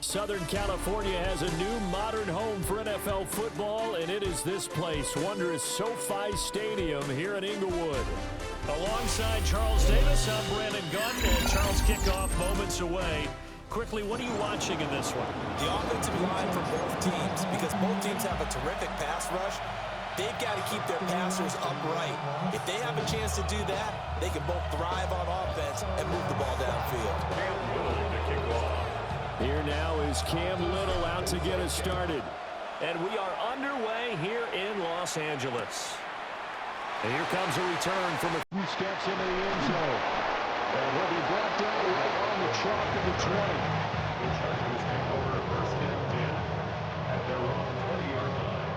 Southern California has a new modern home for NFL football, and it is this place, wondrous SoFi Stadium here in Inglewood. Alongside Charles Davis, I'm Brandon Gunn, and Charles kickoff moments away. Quickly, what are you watching in this one? The offensive line for both teams, because both teams have a terrific pass rush. They've got to keep their passers upright. If they have a chance to do that, they can both thrive on offense and move the ball downfield. Here now is Cam Little out to get us started. And we are underway here in Los Angeles. And here comes a return from a few steps into the end zone. And he'll be brought down right on the chalk of the 20. The Chargers take over first and 10 at their own 20-yard line.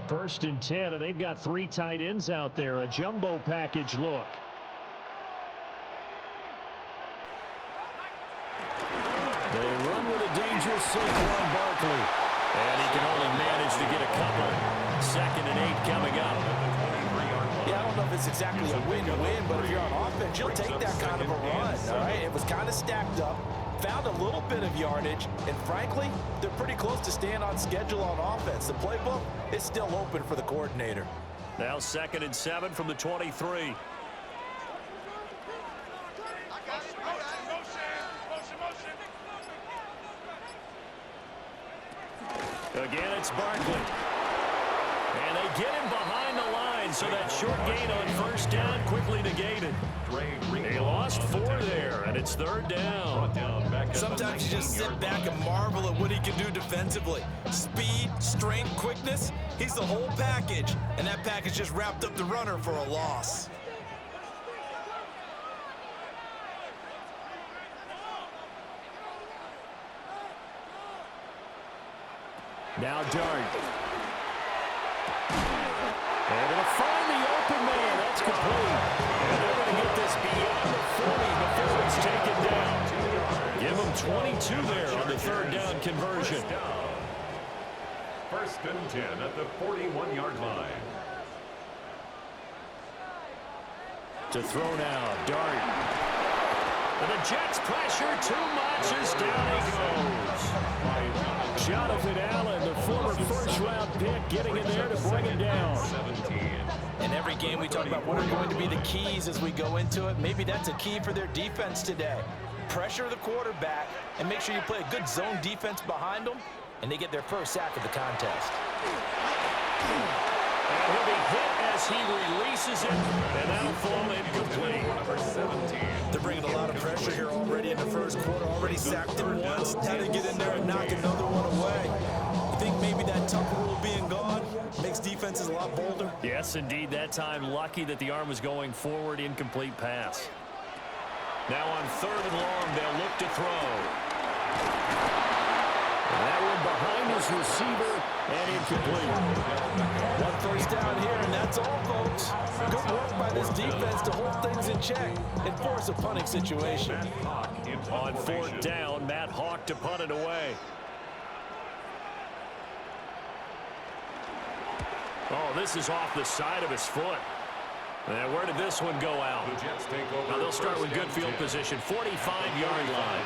First and 10, and they've got three tight ends out there. A jumbo package look. They run with a dangerous Saquon Barkley. And he can only manage to get a couple. 2nd and 8 coming up. Yeah, I don't know if it's exactly a win-win, but if you're on offense, you'll take that kind of a run, all right? It was kind of stacked up. Found a little bit of yardage, and frankly, they're pretty close to staying on schedule on offense. The playbook is still open for the coordinator. Now 2nd and 7 from the 23. Again, it's Barkley. And they get him behind the line, so that short gain on first down quickly negated. They lost 4 there, and it's 3rd down. Sometimes you just sit back and marvel at what he can do defensively. Speed, strength, quickness, he's the whole package, and that package just wrapped up the runner for a loss. Now Dart. And it'll find the open man. That's complete. And they're going to get this beyond the 40 before it's taken down. Give them 22 there on the 3rd down conversion. First and 10 at the 41-yard line. To throw now, Dart. And the Jets pressure too much as down he goes. Jonathan Allen, the former first-round pick, getting in there to bring him down. In every game we talk about what are going to be the keys as we go into it. Maybe that's a key for their defense today. Pressure the quarterback and make sure you play a good zone defense behind them, and they get their first sack of the contest. And he'll be hit as he releases it, and that'll fall incomplete. Number 17. They're bringing a lot of pressure here already in the first quarter. Already sacked him once. Now to get in there and knock another one away. You think maybe that Tucker rule being gone makes defenses a lot bolder? Yes, indeed. That time, lucky that the arm was going forward. Incomplete pass. Now on 3rd and long, they'll look to throw. And that one behind his receiver and incomplete. 1 first down here, and that's all, folks. Good work by this defense to hold things in check and force a punting situation. On 4th down, Matt Hawk to punt it away. Oh, this is off the side of his foot. And where did this one go out? Now they'll start with good field position, 45-yard line.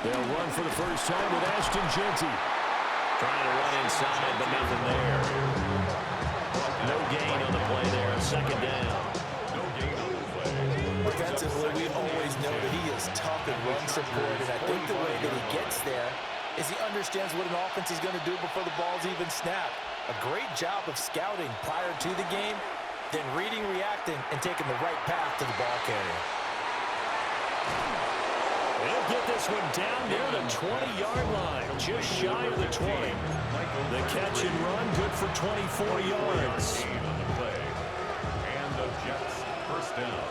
They'll run for the first time with Ashton Jeanty. Trying to run inside, but nothing there. No gain on the play there. 2nd down. Defensively, we always know that he is tough and run support, and I think the way that he gets there is he understands what an offense is going to do before the ball's even snapped. A great job of scouting prior to the game. then reading, reacting, and taking the right path to the ball carrier. They'll get this one down near the 20-yard line, just shy of the 20. The catch and run, good for 24 yards. On the play. And the Jets first down.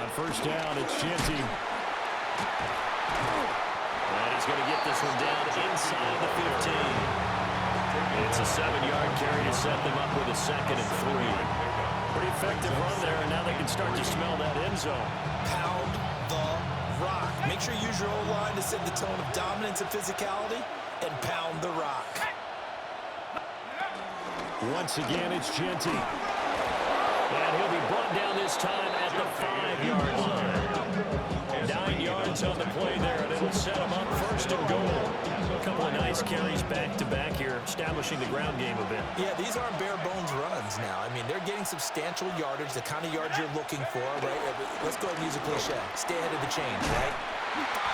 On first down, it's Jeanty. And he's going to get this one down inside the 15. It's a 7-yard carry to set them up with a 2nd and 3. Pretty effective run there, and now they can start to smell that end zone. Pound the rock. Make sure you use your O-line to set the tone of dominance and physicality, and pound the rock. Once again, it's Jeanty. And he'll be brought down this time at the 5-yard line. 9 yards on the play there, and it'll set him up 1st and goal. A couple of nice carries back-to-back here, establishing the ground game a bit. Yeah, these aren't bare-bones runs now. I mean, they're getting substantial yardage, the kind of yards you're looking for, right? Let's go ahead and use a cliche. Stay ahead of the change, right?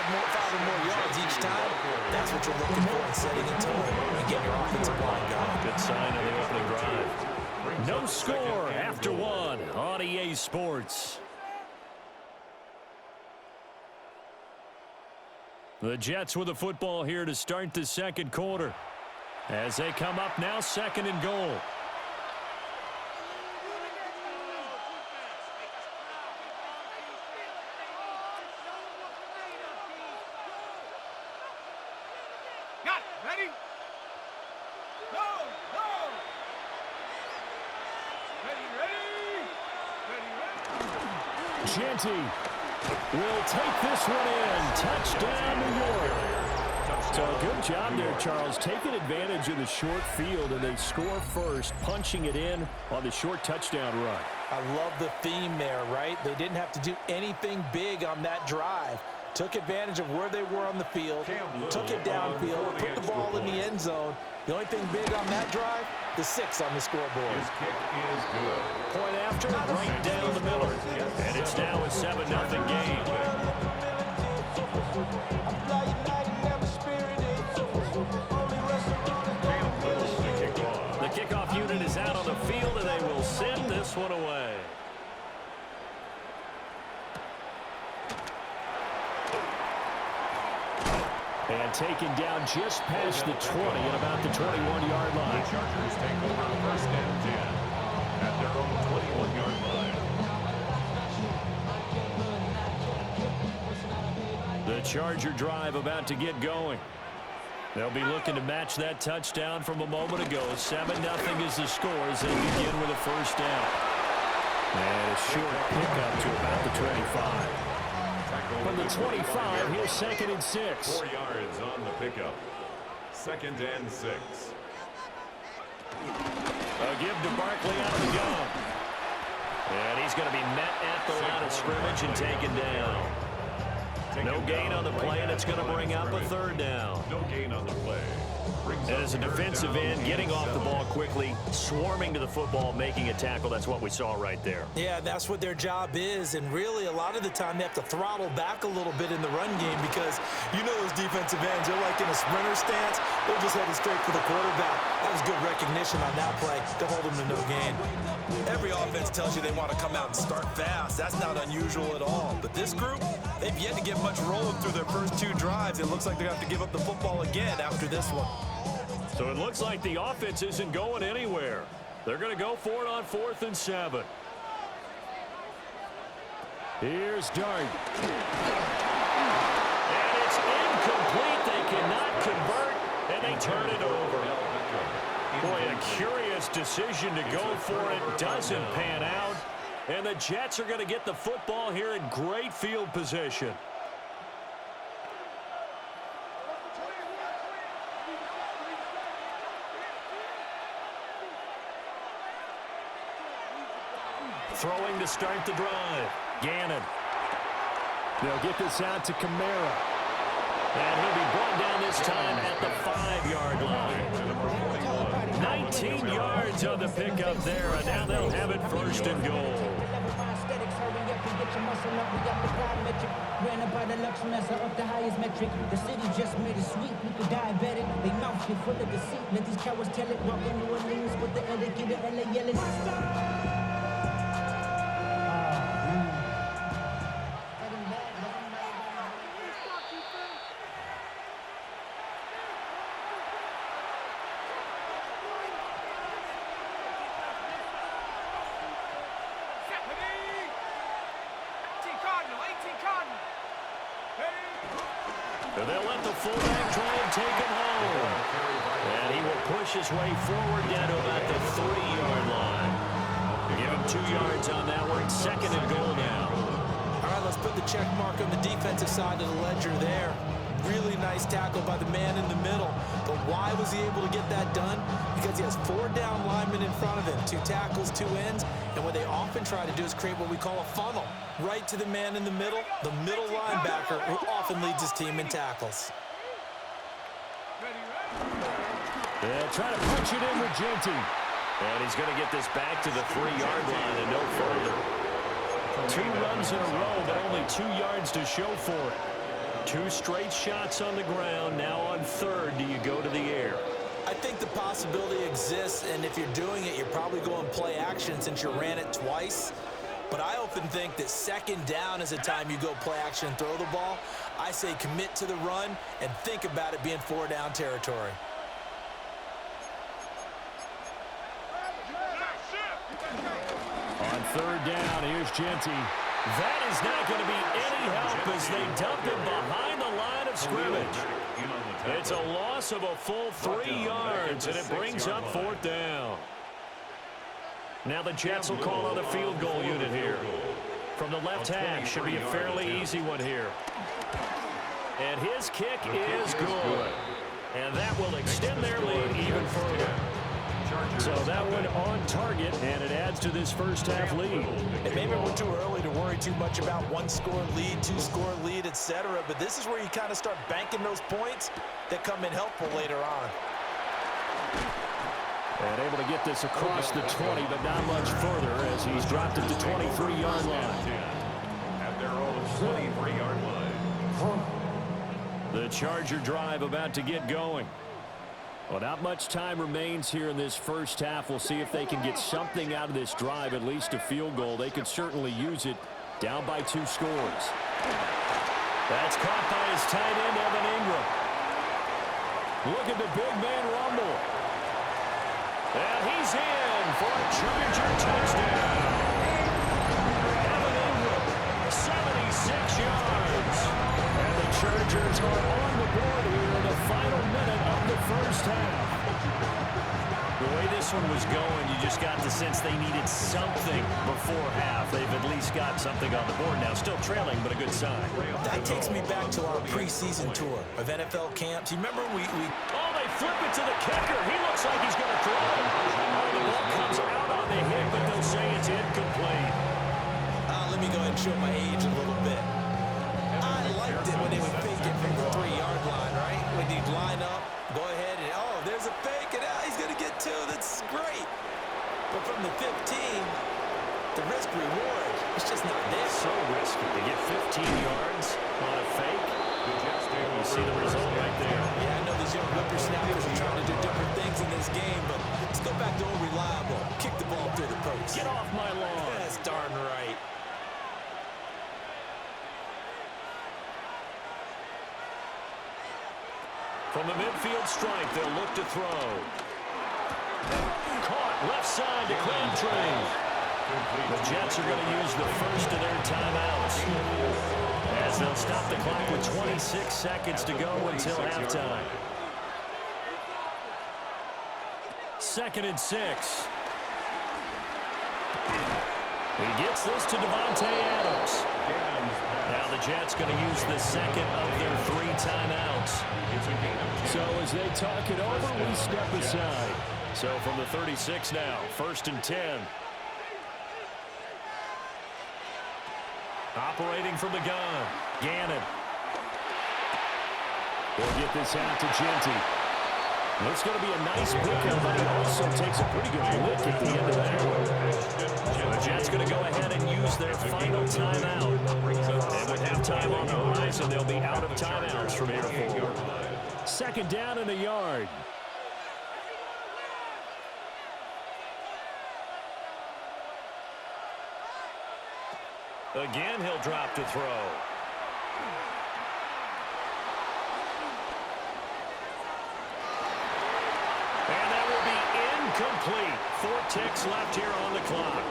Five or more yards each time. That's what you're looking for in setting a tone and getting your offensive line going. Good sign on the opening drive. No score after 1 on EA Sports. The Jets with the football here to start the 2nd quarter. As they come up now, 2nd and goal. Got it. Ready? Go! Go! Ready? Jeanty will take this one in. Touchdown, New York. So good job there, Charles, taking advantage of the short field, and they score first, punching it in on the short touchdown run. I love the theme there, right? They didn't have to do anything big on that drive. Took advantage of where they were on the field, took it downfield, put the ball in the end zone. The only thing big on that drive, the 6 on the scoreboard. His kick is good. Point after, right down the middle. And it's now a 7-0 game. The kickoff unit is out on the field, and they will send this one away. And taken down just past the 20 at about the 21-yard line. The Chargers take over 1st and 10 at their own 21-yard line. The Charger drive about to get going. They'll be looking to match that touchdown from a moment ago. 7-0 is the score as they begin with a 1st down. And a short pickup to about the 25. From the 25, here's 2nd and 6. 4 yards on the pickup. 2nd and 6. A give to Barkley out of the gun. And he's going to be met at the line of scrimmage and taken down. No gain on the play, and it's going to bring up a 3rd down. No gain on the play. And as a defensive end, getting off the ball quickly, swarming to the football, making a tackle, that's what we saw right there. Yeah, that's what their job is, and really a lot of the time they have to throttle back a little bit in the run game because you know those defensive ends, they're like in a sprinter stance, they're just headed straight for the quarterback. That was good recognition on that play to hold them to no gain. Every offense tells you they want to come out and start fast. That's not unusual at all. But this group, they've yet to get much rolling through their first 2 drives. It looks like they're going to have to give up the football again after this one. So it looks like the offense isn't going anywhere. They're going to go for it on 4th and 7. Here's Dart. And it's incomplete. They cannot convert, and they turn it over. Boy, a curious decision to go for it. Doesn't pan out. And the Jets are going to get the football here in great field position. Throwing to start the drive. Gannon. They'll get this out to Kamara. And he'll be brought down this time at the 5-yard line. 19 yards on the pickup there, and now they'll have it 1st and goal. get your muscle up, we got the pride metric. Ran up by the luxury, that's up the highest metric. The city just made it sweet, we could diabetic. They mouth shit full of deceit, let these cowards tell it. Walk in New Orleans with the etiquette of LA yelling. They'll let the fullback try and take him home. And he will push his way forward down to about the 3-yard line. Give him 2 yards on that one. 2nd and goal now. All right, let's put the check mark on the defensive side of the ledger there. Really nice tackle by the man in the middle. But why was he able to get that done? Because he has 4 down linemen in front of him, 2 tackles, 2 ends. And what they often try to do is create what we call a funnel. Right to the man in the middle linebacker, who often leads his team in tackles. They'll try to punch it in with Genty. And he's going to get this back to the 3-yard line and no further. 2 runs in a row, but only 2 yards to show for it. 2 straight shots on the ground. Now on 3rd, do you go to the air? I think the possibility exists, and if you're doing it, you're probably going play action since you ran it twice. But I often think that 2nd down is a time you go play action and throw the ball. I say commit to the run and think about it being 4 down territory. On 3rd down, here's Genty. That is not going to be any help as they dump him behind the line of scrimmage. It's a loss of a full 3 yards, and it brings up 4th down. Now the Jets will call on a field goal unit here. From the left hash, should be a fairly easy one here. And his kick is good. And that will extend their lead even further. So that one on target, and it adds to this first half lead. And maybe we're too early to worry too much about 1-score lead, 2-score lead, etc. But this is where you kind of start banking those points that come in helpful later on. And able to get this across the 20, but not much further as he's dropped it to 23-yard line. At their own 23-yard line. The Charger drive about to get going. Well, not much time remains here in this first half. We'll see if they can get something out of this drive, at least a field goal. They could certainly use it down by 2 scores. That's caught by his tight end, Evan Ingram. Look at the big man rumble. And he's in for a Charger touchdown. Evan Ingram, 76 yards. And the Chargers are on the board here in the final minute of the first half. The way this one was going, you just got the sense they needed something before half. They've at least got something on the board now. Still trailing, but a good sign. That takes me back to our preseason tour of NFL camps. You remember we Oh, they flip it to the kicker. He looks like he's going to throw it. Oh, the ball comes out on the hit, but they'll say it's incomplete. let me go ahead and show my age a little bit. I liked it when they would fake it from the 3-yard line, right? When they'd line up, go ahead and, oh, there's a fake, and he's going to get 2. That's great. But from the 15, the risk-reward, it's just not there. So risky to get 15 yards on a fake. You see the result right there. Yeah, I know these young whippersnappers are trying to do different things in this game, but let's go back to old reliable. Kick the ball through the post. Get off my lawn. That's darn right. From the midfield strike, they'll look to throw. Caught left side to Crabtree. The Jets are going to use the first of their timeouts, as they'll stop the clock with 26 seconds to go until halftime. 2nd and 6. He gets this to Devontae Adams. Now the Jets going to use the second of their 3 timeouts. So as they talk it over, we step aside. So from the 36 now, 1st and 10. Operating from the gun, Gannon. We'll get this out to Genty. It's going to be a nice pickup, but he also takes a pretty good lick at the end of that one. The Jets going to go ahead and use use their final timeout. And with halftime on the horizon, they'll be out of timeouts from here forward. Second down and a yard. Again, he'll drop to throw. And that will be incomplete. 4 ticks left here on the clock.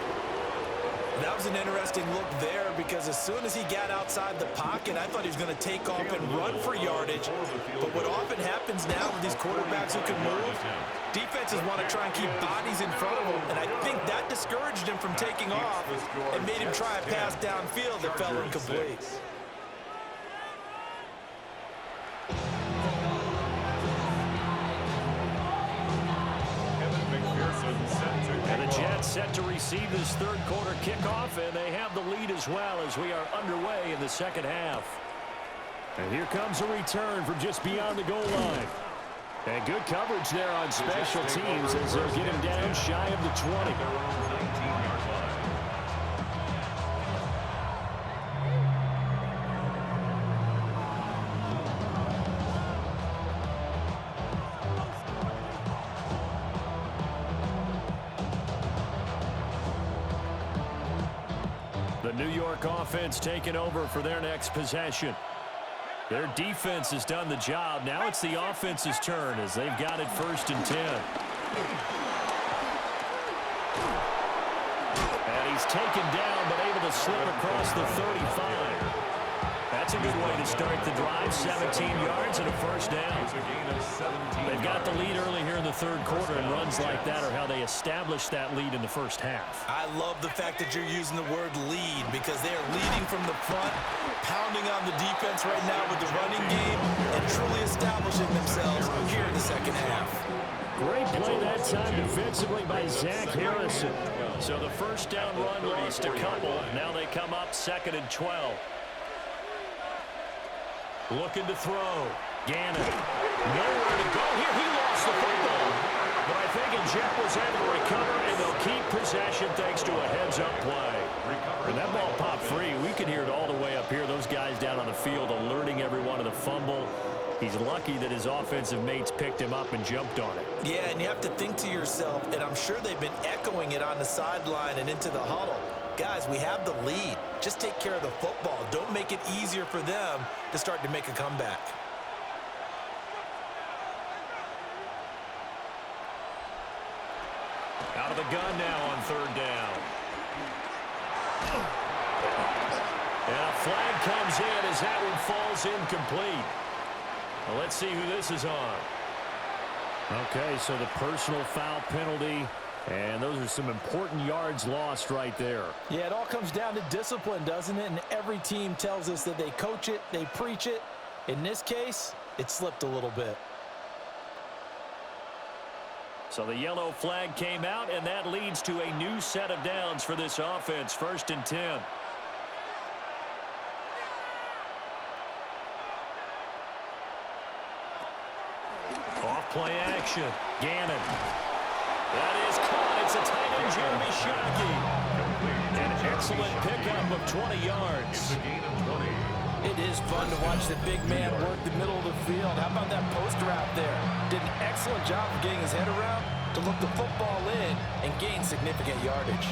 That was an interesting look there because as soon as he got outside the pocket, I thought he was going to take off and run for yardage. But what often happens now with these quarterbacks who can move, defenses want to try and keep bodies in front of them, and I think that discouraged him from taking off and made him try a pass downfield that fell incomplete. And the Jets set to receive this third quarter kickoff, and they have the lead as well as we are underway in the second half. And here comes a return from just beyond the goal line. And good coverage there on special teams as they'll get him down shy of the 20. The New York offense taking over for their next possession. Their defense has done the job. Now it's the offense's turn as they've got it 1st and 10. And he's taken down but able to slip across the 35. That's a good way to start the drive. 17 yards and a first down. They've got the lead early here in the third quarter, and runs like that are how they established that lead in the first half. I love the fact that you're using the word lead because they are leading from the front, pounding on the defense right now with the running game, and truly establishing themselves here in the second half. Great play that time defensively by Zach Harrison. So the first down run lost a couple. Now they come up 2nd and 12. Looking to throw. Gannon. Nowhere to go here. He lost the football. But I think Jet was able to recover, and they'll keep possession thanks to a heads-up play. And that ball popped free. We can hear it all the way up here. Those guys down on the field alerting everyone of the fumble. He's lucky that his offensive mates picked him up and jumped on it. Yeah, and you have to think to yourself, and I'm sure they've been echoing it on the sideline and into the huddle. Guys, we have the lead. Just take care of the football. Don't make it easier for them to start to make a comeback. Out of the gun now on 3rd down. And a flag comes in as that one falls incomplete. Well, let's see who this is on. Okay, so the personal foul penalty, and those are some important yards lost right there. Yeah, it all comes down to discipline, doesn't it? And every team tells us that they coach it, they preach it. In this case, it slipped a little bit. So the yellow flag came out, and that leads to a new set of downs for this offense. 1st and 10. Off play action. Gannon. That is caught. It's a tight end, Jeremy Shockey. An excellent pickup of 20 yards. It is fun to watch the big man work the middle of the field. How about that post route there? Did an excellent job of getting his head around to look the football in and gain significant yardage.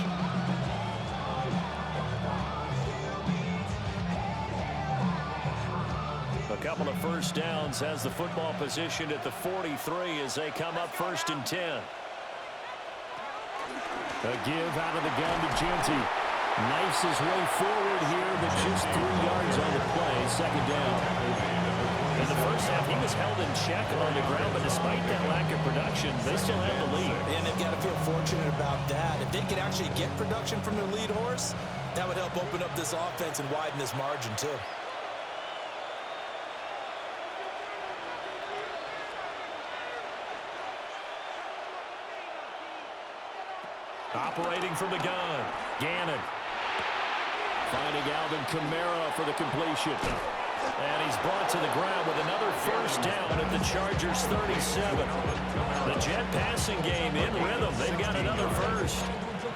A couple of first downs has the football positioned at the 43 as they come up 1st and 10. A give out of the gun to Genty. Knifes his way forward here, but just 3 yards on the play. 2nd down. In the first half, he was held in check on the ground, but despite that lack of production, they still have the lead. And they've got to feel fortunate about that. If they could actually get production from their lead horse, that would help open up this offense and widen this margin too. Operating from the gun, Gannon. Finding Alvin Kamara for the completion. And he's brought to the ground with another first down at the Chargers 37. The Jet passing game in rhythm. They've got another first.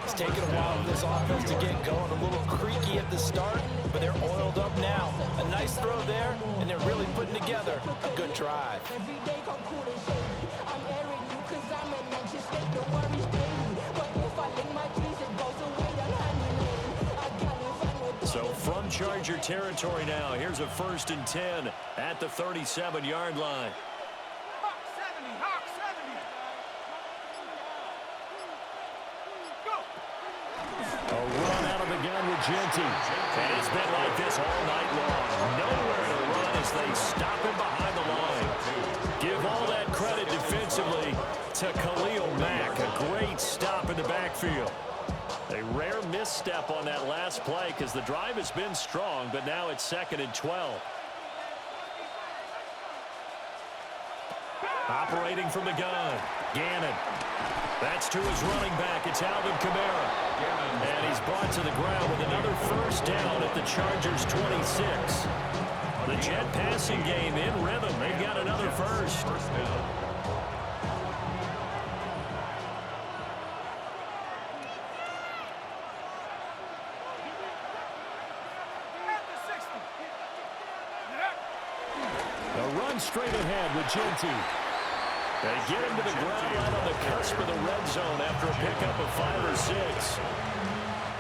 It's taken a while for this offense to get going. A little creaky at the start, but they're oiled up now. A nice throw there, and they're really putting together a good drive. Every day come cool and shady. I'm airing you 'cause I'm an anxious state. Don't worry, steady. But if I lick my keys, it goes away. I'm honeymoon. I gotta find what. So from Charger territory now, here's a 1st and 10 at the 37-yard line. Hawk 70, Hawk 70. Go. A run out of the gun with Genty. And it's been like this all night long. Nowhere to run as they stop him behind the line. Give all that credit defensively to Khalil Mack. A great stop in the backfield. A rare misstep on that last play because the drive has been strong, but now it's 2nd and 12. Operating from the gun, Gannon. That's to his running back. It's Alvin Kamara. And he's brought to the ground with another 1st down at the Chargers' 26. The Jet passing game in rhythm. They've got another first. At the 60. Yeah. A run straight ahead with Genty. They get him to the ground right on the cusp of the red zone after a pickup of 5 or 6.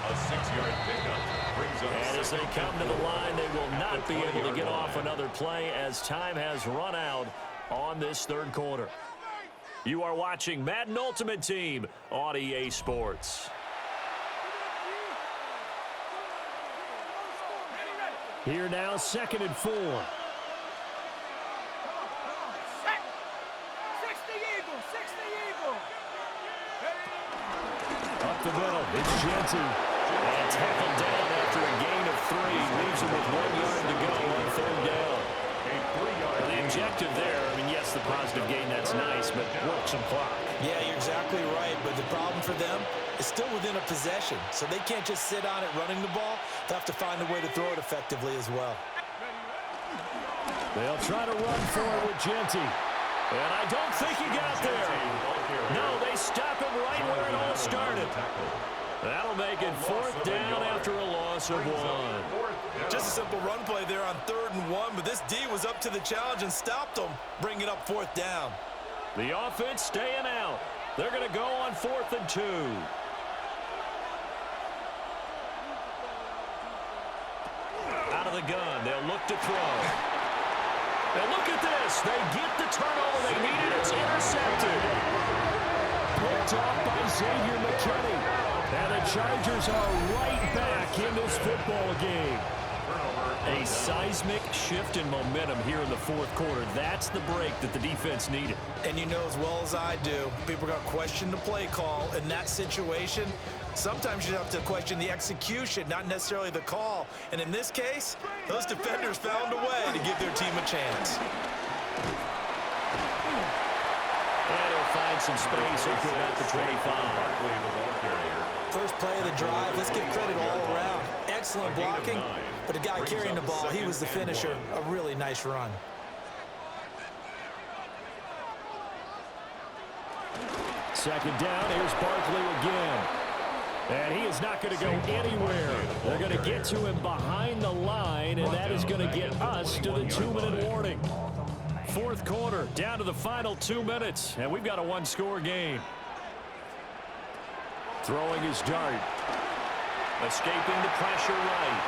A 6-yard pickup brings up. And as they come to the line, they will not be able to get off another play as time has run out on this 3rd quarter. You are watching Madden Ultimate Team on EA Sports. Here now, 2nd and 4. Set. 60 Eagle, 60 Eagle. Up the middle, it's Genty. And tackled down after a gain of 3. Leaves him with 1 yard to go on 3rd down. The objective there, I mean, yes, the positive gain, that's nice, but work some clock. Yeah, you're exactly right, but the problem for them is still within a possession, so they can't just sit on it running the ball. They'll have to find a way to throw it effectively as well. They'll try to run for it with Genty. And I don't think he got there. No, they stop him right where it all started. That'll make it 4th down after a loss of 1. Just a simple run play there on 3rd and 1, but this D was up to the challenge and stopped them, bringing up 4th down. The offense staying out. They're going to go on 4th and 2. Out of the gun, they'll look to throw. And look at this. They get the turnover they needed. It's intercepted. Picked off by Xavier McKinney. And the Chargers are right back in this football game. A seismic shift in momentum here in the 4th quarter. That's the break that the defense needed. And you know as well as I do, people are going to question the play call in that situation. Sometimes you have to question the execution, not necessarily the call. And in this case, those defenders found a way to give their team a chance. And he'll find some space up at the 25. First play of the drive, let's give credit all around. Excellent blocking, but the guy carrying the ball, he was the finisher. A really nice run. Second down, here's Barkley again. And he is not going to go anywhere. They're going to get to him behind the line, and that is going to get us to the 2-minute warning. 4th quarter, down to the final 2 minutes, and we've got a 1-score game. Throwing his dart. Escaping the pressure right.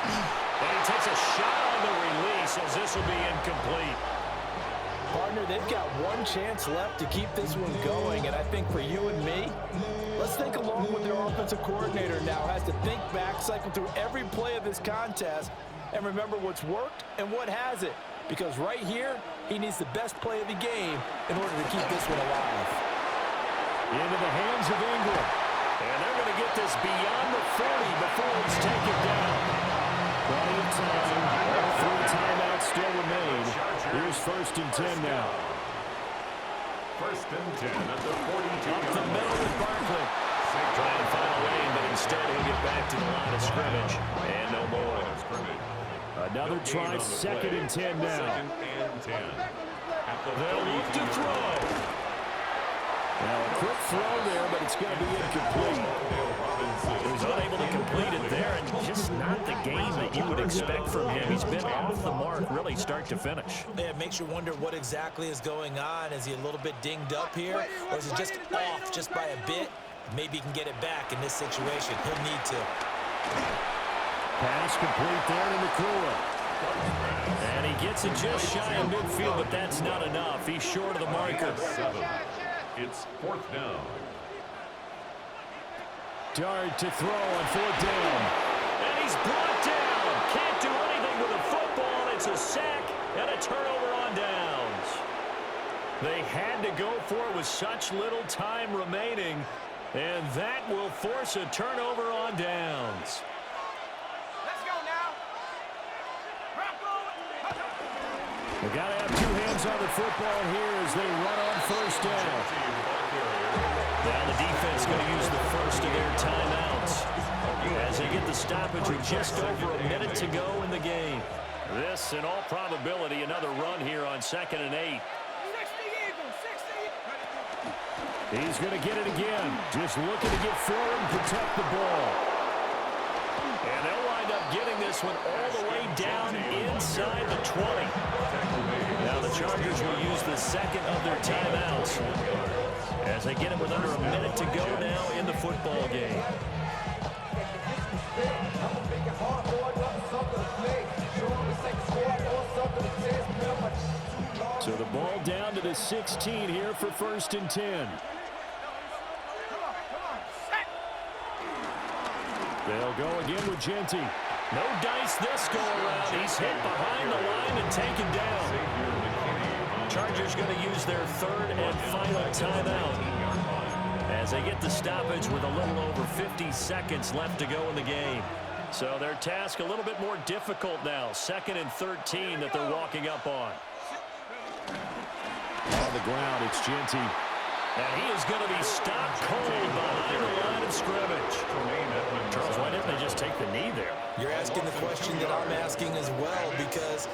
And he takes a shot on the release as this will be incomplete. Partner, they've got one chance left to keep this one going, and I think for you and me, let's think along with their offensive coordinator now has to think back, cycle through every play of this contest, and remember what's worked and what hasn't. Because right here, he needs the best play of the game in order to keep this one alive. Into the hands of Ingram. And they're going to get this beyond the 40 before he's taken down. Plenty of time. All 3 timeouts still remain. Here's 1st and 10 now. 1st and 10 at the 42. Up the middle with Barkley. Trying to find a lane, but instead he'll get back to the line of scrimmage. And no more. Another try, 2nd and 10 now. 2nd and 10. They'll look to throw. Now a quick throw there, but it's going to be incomplete. He's unable to complete it there, and just not the game that you would expect from him. He's been off the mark, really, start to finish. Yeah, it makes you wonder what exactly is going on. Is he a little bit dinged up here, or is it just off just by a bit? Maybe he can get it back in this situation. He'll need to. Pass complete there to Nakua. And he gets it just shy of midfield, but that's not enough. He's short of the marker. It's 4th down. Dart to throw on 4th down. And he's brought down. Can't do anything with a football. It's a sack and a turnover on downs. They had to go for it with such little time remaining, and that will force a turnover on downs. Let's go now. They got to have two hands on the football here as they run on 1st down. Now the defense going to use the first of their timeouts as they get the stoppage with just over a minute to go in the game. This, in all probability, another run here on 2nd and 8. 60 Eagles, 60. He's going to get it again. Just looking to get forward and protect the ball. And they'll wind up getting this one all the way down inside the 20. Now the Chargers will use the second of their timeouts as they get it with under a minute to go now in the football game. So the ball down to the 16 here for 1st and 10. Come on, set. They'll go again with Genty. No dice this go around. He's hit behind the line and taken down. Chargers going to use their 3rd and final timeout as they get the stoppage with a little over 50 seconds left to go in the game. So their task a little bit more difficult now. 2nd and 13 that they're walking up on. On the ground, it's Genty. And he is going to be stopped cold behind the line of scrimmage. Charles, why didn't they just take the knee there? You're asking the question that I'm asking as well, because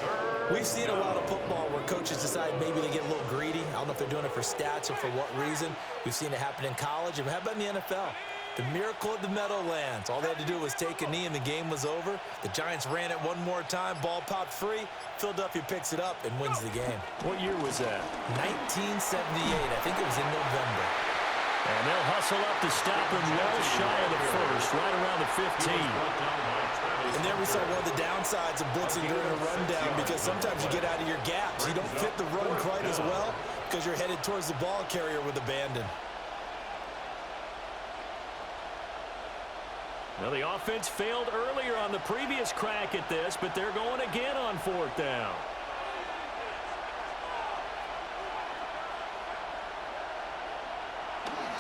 we've seen a lot of football where coaches decide maybe they get a little greedy. I don't know if they're doing it for stats or for what reason. We've seen it happen in college, and how about in the NFL? The miracle of the Meadowlands. All they had to do was take a knee and the game was over. The Giants ran it one more time. Ball popped free. Philadelphia picks it up and wins the game. What year was that? 1978. I think it was in November. And they'll hustle up to stop him well shy of the first, right around the 15. And there we saw one of the downsides of blitzing during a rundown, because sometimes you get out of your gaps. You don't fit the run quite as well because you're headed towards the ball carrier with abandon. Now, the offense failed earlier on the previous crack at this, but they're going again on 4th down.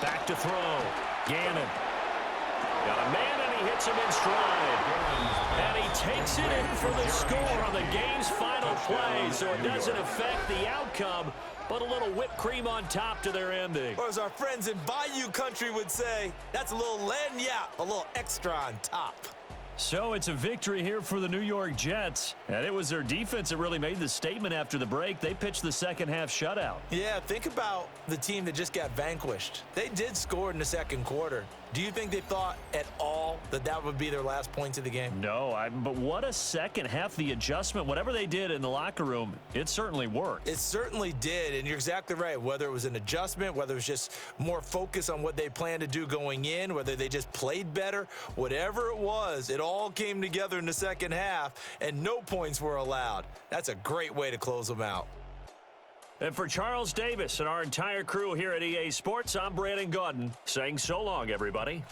Back to throw. Gannon. Got a man, and he hits him in stride. And he takes it in for the score on the game's final play, so it doesn't affect the outcome, but a little whipped cream on top to their ending. Or as our friends in Bayou Country would say, that's a little lagniappe, a little extra on top. So it's a victory here for the New York Jets. And it was their defense that really made the statement after the break. They pitched the second half shutout. Yeah, think about the team that just got vanquished. They did score in the second quarter. Do you think they thought at all that that would be their last points of the game? No, but what a second half. The adjustment, whatever they did in the locker room, it certainly worked. It certainly did, and you're exactly right. Whether it was an adjustment, whether it was just more focus on what they planned to do going in, whether they just played better, whatever it was, it all came together in the second half, and no points were allowed. That's a great way to close them out. And for Charles Davis and our entire crew here at EA Sports, I'm Brandon Gaudin saying so long, everybody.